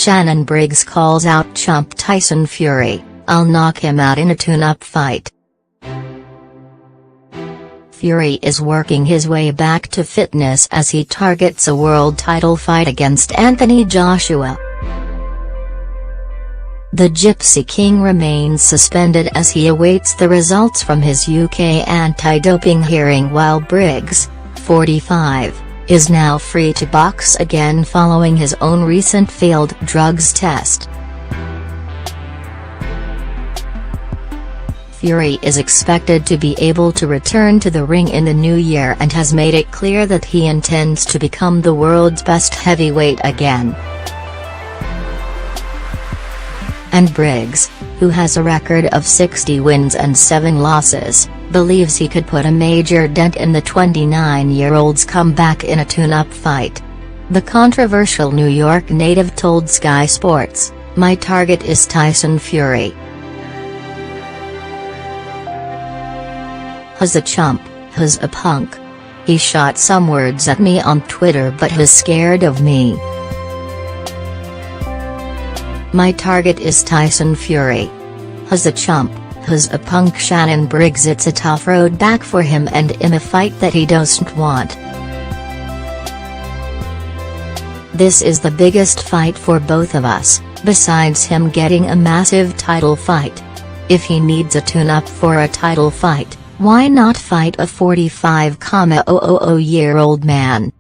Shannon Briggs calls out chump Tyson Fury, "I'll knock him out in a tune-up fight." Fury is working his way back to fitness as he targets a world title fight against Anthony Joshua. The Gypsy King remains suspended as he awaits the results from his UK anti-doping hearing, while Briggs, 45, is now free to box again following his own recent failed drugs test. Fury is expected to be able to return to the ring in the new year and has made it clear that he intends to become the world's best heavyweight again. And Briggs, who has a record of 60 wins and 7 losses, believes he could put a major dent in the 29-year-old's comeback in a tune-up fight. The controversial New York native told Sky Sports, "My target is Tyson Fury. He's a chump, he's a punk. He shot some words at me on Twitter but he's scared of me. My target is Tyson Fury. He's a chump, he's a punk." Shannon Briggs, "It's a tough road back for him and in a fight that he doesn't want. This is the biggest fight for both of us, besides him getting a massive title fight. If he needs a tune-up for a title fight, why not fight a 45,000-year-old man?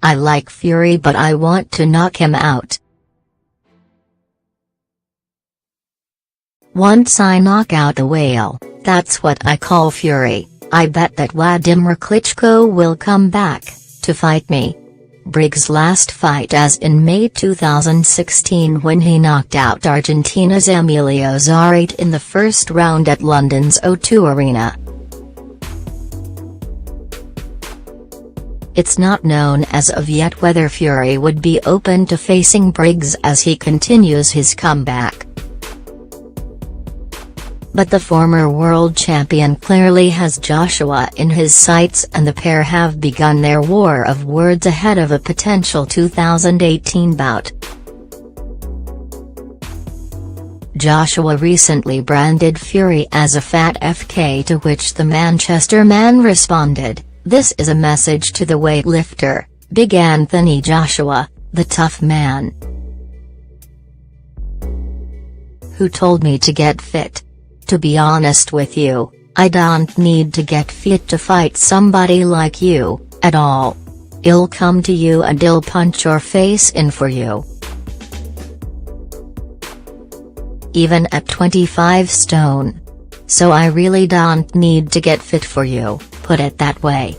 I like Fury but I want to knock him out. Once I knock out the whale, that's what I call Fury. I bet that Wladimir Klitschko will come back to fight me." Briggs' last fight as in May 2016 when he knocked out Argentina's Emilio Zarate in the first round at London's O2 Arena. It's not known as of yet whether Fury would be open to facing Briggs as he continues his comeback. But the former world champion clearly has Joshua in his sights and the pair have begun their war of words ahead of a potential 2018 bout. Joshua recently branded Fury as a fat FK, to which the Manchester man responded, "This is a message to the weightlifter, Big Anthony Joshua, the tough man, who told me to get fit. To be honest with you, I don't need to get fit to fight somebody like you, at all. I'll come to you and I'll punch your face in for you. Even at 25 stone. So I really don't need to get fit for you, put it that way."